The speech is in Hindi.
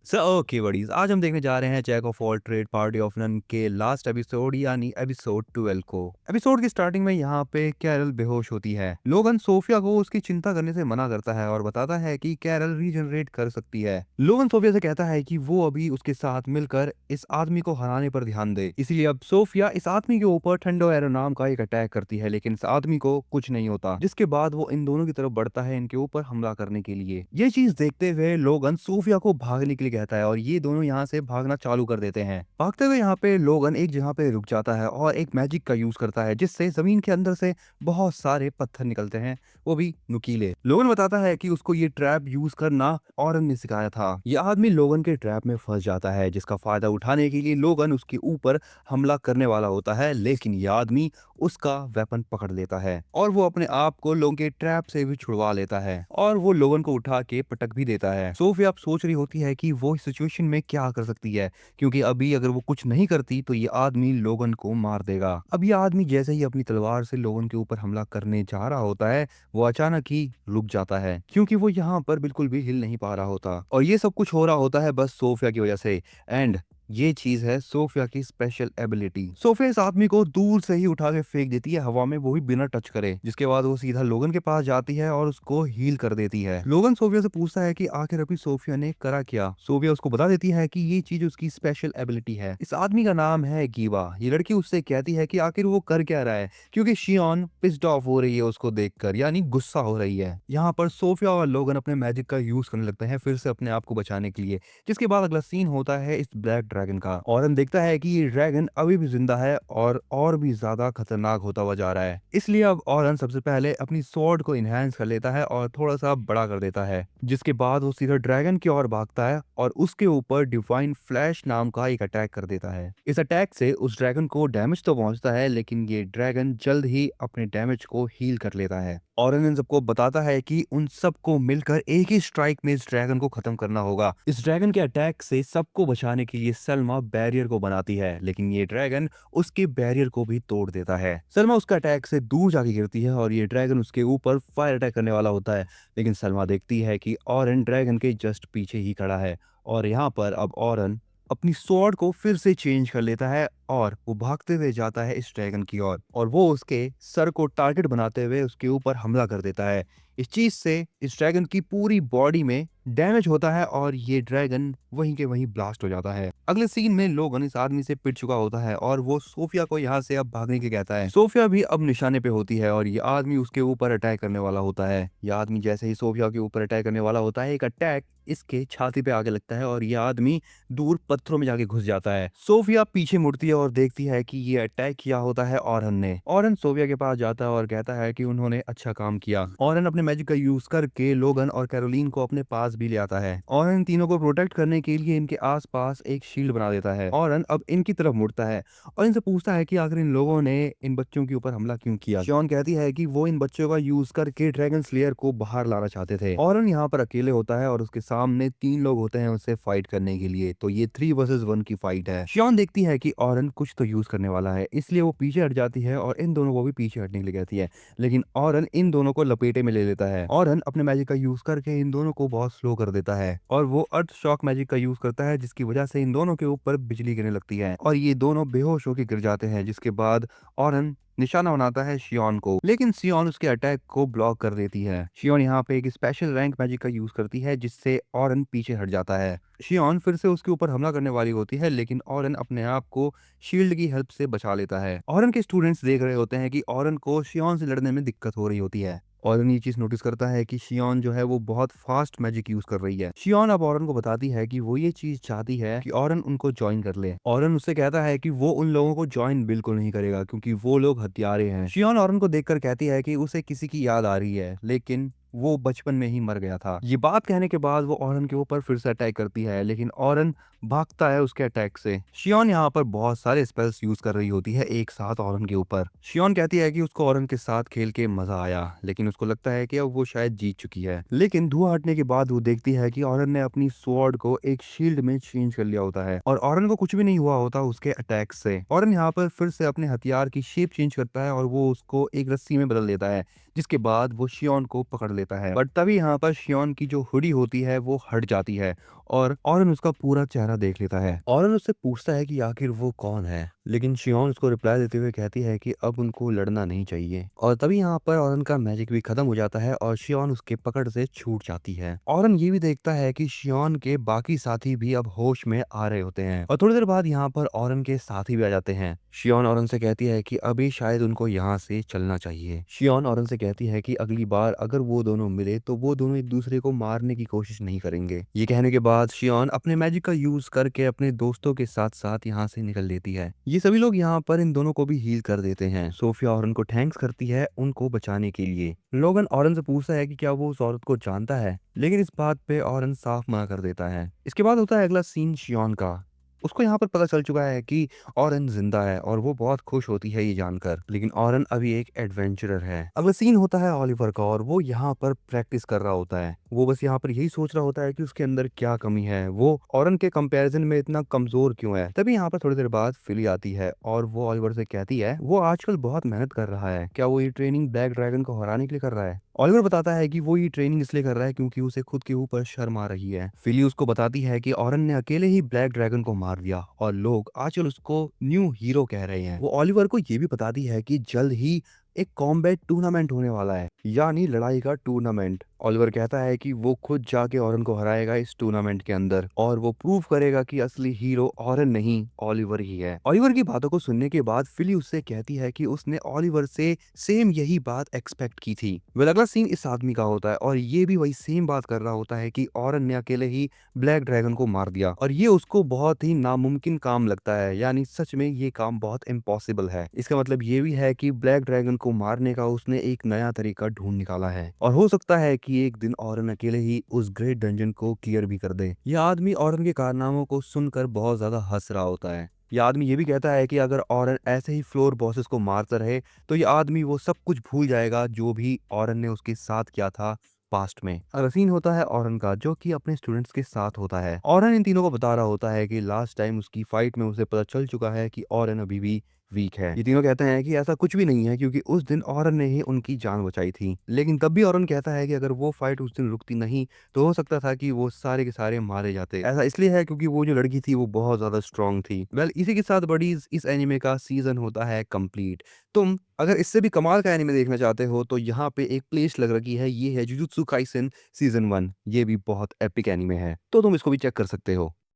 ओके बडीज, आज हम देखने जा रहे हैं jack of all trade party of none के लास्ट एपिसोड यानी एपिसोड 12 को। एपिसोड की स्टार्टिंग में यहाँ पे कैरल बेहोश होती है। लोगन सोफिया को उसकी चिंता करने से मना करता है और बताता है कि कैरल रीजनरेट कर सकती है। लोगन सोफिया से कहता है कि वो अभी उसके साथ मिलकर इस आदमी को हराने पर ध्यान दे। इसलिए अब सोफिया इस आदमी के ऊपर ठंडो एरो नाम का एक अटैक करती है, लेकिन इस आदमी को कुछ नहीं होता, जिसके बाद वो इन दोनों की तरफ बढ़ता है इनके ऊपर हमला करने के लिए। ये चीज देखते हुए लोगन सोफिया को भागने के लिए कहता है और ये दोनों यहाँ से भागना चालू कर देते हैं। भागते हुए यहाँ पे लोगन एक जगह पे रुक जाता है और एक मैजिक का यूज करता है, जिससे जमीन के अंदर से बहुत सारे पत्थर निकलते हैं, वो भी नुकीले। लोगन बताता है कि उसको ये ट्रैप यूज करना ऑरन ने सिखाया था। ये आदमी लोगन के ट्रैप में फंस जाता है, जिसका फायदा उठाने के लिए लोगन उसके ऊपर हमला करने वाला होता है, लेकिन ये आदमी उसका वेपन पकड़ लेता है और वो अपने आप को लोगों के ट्रैप से भी छुड़वा लेता है और वो लोगन को उठा के पटक भी देता है। सोफिया अब सोच रही होती है कि वो इस सिचुएशन में क्या कर सकती है, क्योंकि अभी अगर वो कुछ नहीं करती तो ये आदमी लोगन को मार देगा। अब ये आदमी जैसे ही अपनी तलवार से लोगन के ऊपर हमला करने जा रहा होता है, वो अचानक ही रुक जाता है, क्योंकि वो यहाँ पर बिल्कुल भी हिल नहीं पा रहा होता और ये सब कुछ हो रहा होता है बस सोफिया की वजह से। एंड ये चीज है सोफिया की स्पेशल एबिलिटी। सोफिया इस आदमी को दूर से ही उठा के फेंक देती है हवा में, वो भी बिना टच करे, जिसके बाद वो सीधा लोगन के पास जाती है और उसको हील कर देती है। लोगन सोफिया से पूछता है कि आखिर अभी सोफिया ने करा क्या। सोफिया उसको बता देती है कि ये चीज उसकी स्पेशल एबिलिटी है। इस आदमी का नाम है गीवा। ये लड़की उससे कहती है कि आखिर वो कर क्या रहा है, क्योंकि शियोन पिस्ड ऑफ हो रही है उसको देखकर, यानी गुस्सा हो रही है। यहाँ पर सोफिया और लोगन अपने मैजिक का यूज करने लगते हैं फिर से अपने आप को बचाने के लिए, जिसके बाद अगला सीन होता है इस ब्लैक ड्रैगन का। ऑरन देखता है कि ये ड्रैगन अभी भी जिंदा है और भी ज्यादा खतरनाक होता हुआ जा रहा है। इसलिए अब ऑरन सबसे पहले अपनी स्वॉर्ड को इनहेंस कर लेता है और थोड़ा सा बड़ा कर देता है, जिसके बाद वो सीधा ड्रैगन की ओर भागता है और उसके ऊपर डिवाइन फ्लैश नाम का एक अटैक कर देता है। इस अटैक से उस ड्रैगन को डैमेज तो पहुंचता है, लेकिन ये ड्रैगन जल्द ही अपने डैमेज को हील कर लेता है। ऑरन इन सबको बताता है कि उन सबको मिलकर एक ही स्ट्राइक में इस ड्रैगन को खत्म करना होगा। इस ड्रैगन के अटैक से सबको बचाने के लिए सलमा बैरियर को बनाती है, लेकिन ये ड्रैगन उसके बैरियर को भी तोड़ देता है। सलमा उसका अटैक से दूर जाके गिरती है और ये ड्रैगन उसके ऊपर फायर अटैक करने वाला होता है, लेकिन सलमा देखती है कि ऑरन ड्रैगन के जस्ट पीछे ही खड़ा है और यहाँ पर अब ऑरन अपनी स्वॉर्ड को फिर से चेंज कर लेता है और वो भागते हुए जाता है इस ड्रैगन की ओर और वो उसके सर को टारगेट बनाते हुए उसके ऊपर हमला कर देता है। इस चीज से इस ड्रैगन की पूरी बॉडी में डैमेज होता है और ये ड्रैगन वहीं के वहीं ब्लास्ट हो जाता है। अगले सीन में लोगन इस आदमी से पिट चुका होता है और वो सोफिया को यहाँ से अब भागने के कहता है। सोफिया भी अब निशाने पे होती है और ये आदमी उसके ऊपर अटैक करने वाला होता है। ये आदमी जैसे ही सोफिया के ऊपर अटैक करने वाला होता है, एक अटैक इसके छाती पे आगे लगता है और ये आदमी दूर पत्थरों में जाके घुस जाता है। सोफिया पीछे मुड़ती है और देखती है कि ये अटैक किया होता है ऑरन ने। ऑरन सोफिया के पास जाता है और कहता है कि उन्होंने अच्छा काम किया। ऑरन अपने मैजिक का यूज करके लोगन और कैरोलीन को अपने पास भी ले आता है। ऑरन इन तीनों को प्रोटेक्ट करने के लिए इनके आसपास एक शील्ड बना देता है। ऑरन अब इनकी तरफ मुड़ता है और इनसे पूछता है कि आखिर इन लोगों ने इन बच्चों के ऊपर हमला क्यों किया। शॉन कहती है कि वो इन बच्चों का यूज करके ड्रैगन स्लेयर को बाहर लाना चाहते थे। ऑरन यहाँ पर अकेले होता है और उसके सामने 3 लोग होते हैं उससे फाइट करने के लिए, तो ये 3 वर्सेस 1 की फाइट है। शॉन देखती है कि ऑरन कुछ तो यूज करने वाला है, इसलिए वो पीछे हट जाती है और इन दोनों को भी पीछे हटने के लिए कहती है, लेकिन ऑरन इन दोनों को लपेटे में ले लेता है। ऑरन अपने मैजिक का यूज करके इन दोनों को बहुत स्लो कर देता है और वो अर्थ शॉक मैजिक का यूज करता है, जिसकी वजह से इन दोनों के ऊपर बिजली गिरने लगती है और ये दोनों बेहोश होकर गिर जाते हैं, जिसके बाद ऑरन निशाना बनाता है शियोन को, लेकिन शियोन उसके अटैक को ब्लॉक कर देती है। शियोन यहाँ पे एक स्पेशल रैंक मैजिक का यूज करती है, जिससे ऑरन पीछे हट जाता है। शियोन फिर से उसके ऊपर हमला करने वाली होती है, लेकिन ऑरन अपने आप को शील्ड की हेल्प से बचा लेता है। ऑरन के स्टूडेंट्स देख रहे होते हैं कि ऑरन को शियोन से लड़ने में दिक्कत हो रही होती है। ऑरन ये चीज नोटिस करता है कि शियोन जो है वो बहुत फास्ट मैजिक यूज कर रही है। शियोन अब ऑरन को बताती है कि वो ये चीज चाहती है कि ऑरन उनको ज्वाइन कर ले। ऑरन उससे कहता है कि वो उन लोगों को ज्वाइन बिल्कुल नहीं करेगा, क्योंकि वो लोग हत्यारे हैं। शियोन ऑरन को देखकर कहती है कि उसे किसी की याद आ रही है, लेकिन वो बचपन में ही मर गया था। ये बात कहने के बाद वो ऑरन के ऊपर फिर से अटैक करती है, लेकिन ऑरन भागता है उसके अटैक से। शियोन यहाँ पर बहुत सारे स्पेल्स यूज कर रही होती है एक साथ ऑरन के ऊपर। शियोन कहती है कि उसको ऑरन के साथ खेल के मजा आया, लेकिन उसको लगता है कि अब वो शायद जीत चुकी है। लेकिन धुआं हटने के बाद वो देखती है कि ऑरन ने अपनी स्वॉर्ड को एक शील्ड में चेंज कर लिया होता है और ऑरन को कुछ भी नहीं हुआ होता उसके अटैक से। ऑरन यहाँ पर फिर से अपने हथियार की शेप चेंज करता है और वो उसको एक रस्सी में बदल देता है, जिसके बाद वो शियोन को पकड़ लेता है। बट तभी यहाँ पर शियोन की जो हुडी होती है वो हट जाती है और ऑरन उसका पूरा चेहरा देख लेता है। ऑरन उससे पूछता है कि आखिर वो कौन है, लेकिन शियोन उसको रिप्लाई देते हुए कहती है कि अब उनको लड़ना नहीं चाहिए। और तभी यहाँ पर ऑरन का मैजिक भी खत्म हो जाता है और शियोन उसके पकड़ से छूट जाती है। ऑरन ये भी देखता है कि शियोन के बाकी साथी भी अब होश में आ रहे होते हैं और थोड़ी देर बाद यहाँ पर ऑरन के साथी भी आ जाते हैं। शियोन ऑरन से कहती है कि अभी शायद उनको यहाँ से चलना चाहिए। शियोन ऑरन से कहती है कि अगली बार अगर वो दोनों मिले तो वो दोनों एक दूसरे को मारने की कोशिश नहीं करेंगे। ये कहने के बाद शियोन अपने मैजिक का यूज करके अपने दोस्तों के साथ साथ यहाँ से निकल लेती है। ये सभी लोग यहाँ पर इन दोनों को भी हील कर देते हैं। सोफिया ऑरन को थैंक्स करती है उनको बचाने के लिए। लोगन ऑरन से पूछता है कि क्या वो उस औरत को जानता है, लेकिन इस बात पे ऑरन साफ मना कर देता है। इसके बाद होता है अगला सीन शियोन का। उसको यहाँ पर पता चल चुका है कि ऑरन जिंदा है और वो बहुत खुश होती है ये जानकर, लेकिन ऑरन अभी एक एडवेंचरर है। अगला सीन होता है ओलिवर का और वो यहाँ पर प्रैक्टिस कर रहा होता है। वो बस यहाँ पर यही सोच रहा होता है कि उसके अंदर क्या कमी है, वो ऑरन के कंपैरिजन में इतना कमजोर क्यों है। तभी यहाँ पर थोड़ी देर बाद फिली आती है और वो ओलिवर से कहती है वो आजकल बहुत मेहनत कर रहा है, क्या वो ये ट्रेनिंग ब्लैक ड्रैगन को हराने के लिए कर रहा है। ओलिवर बताता है कि वो ये ट्रेनिंग इसलिए कर रहा है क्योंकि उसे खुद के ऊपर शर्म आ रही है। फिली उसको बताती है कि ऑरन ने अकेले ही ब्लैक ड्रैगन को मार दिया और लोग आजकल उसको न्यू हीरो कह रहे हैं। वो ओलिवर को ये भी बताती है कि जल्द ही एक कॉम्बैट टूर्नामेंट होने वाला है, यानी लड़ाई का टूर्नामेंट। ओलिवर कहता है कि वो खुद जाके ऑरन को हराएगा इस टूर्नामेंट के अंदर और वो प्रूव करेगा कि असली हीरो ऑरन नहीं ओलिवर ही है। ओलिवर की बातों को सुनने के बाद फिली उससे कहती है कि उसने ओलिवर से सेम यही बात एक्सपेक्ट की थी। वेल अगला सीन इस आदमी का होता है और ये भी वही सेम बात कर रहा होता है कि ऑरन ने अकेले ही ब्लैक ड्रैगन को मार दिया और ये उसको बहुत ही नामुमकिन काम लगता है, यानी सच में ये काम बहुत इम्पॉसिबल है। इसका मतलब ये भी है कि ब्लैक ड्रैगन को मारने का उसने एक नया तरीका ढूंढ निकाला है और हो सकता है कि एक दिन ऑरन अकेले ही उस ग्रेट डंजन को क्लियर भी कर दे। यह आदमी ऑरन के कारनामों को सुनकर बहुत ज्यादा हंस रहा होता है। यह आदमी ये भी कहता है कि अगर ऑरन ऐसे ही फ्लोर बॉसेस को मारता रहे तो ये आदमी वो सब कुछ भूल जाएगा जो भी ऑरन ने उसके साथ किया था पास्ट में। अगला सीन होता है ऑरन का, जो कि अपने स्टूडेंट्स के साथ होता है। ऑरन इन तीनों को बता रहा होता है कि लास्ट टाइम उसकी फाइट में उसे पता चल चुका है कि ऑरन अभी भी वीक है। ये तीनों कहते हैं कि ऐसा कुछ भी नहीं है क्योंकि उस दिन ऑरन ने ही उनकी जान बचाई थी। लेकिन तब भी ऑरन कहता है कि अगर वो फाइट उस दिन रुकती नहीं तो हो सकता था कि वो सारे के सारे मारे जाते। ऐसा इसलिए है क्योंकि वो जो लड़की थी वो बहुत ज्यादा स्ट्रांग थी। वेल इसी के साथ बडीज इस एनिमे का सीजन होता है कंप्लीट। तुम अगर इससे भी कमाल का एनिमे देखना चाहते हो तो यहाँ पे एक प्लेलिस्ट लग रखी है, ये है जुजुत्सु काइसेन सीजन 1। ये भी बहुत एपिक एनिमे है तो तुम इसको भी चेक कर सकते हो।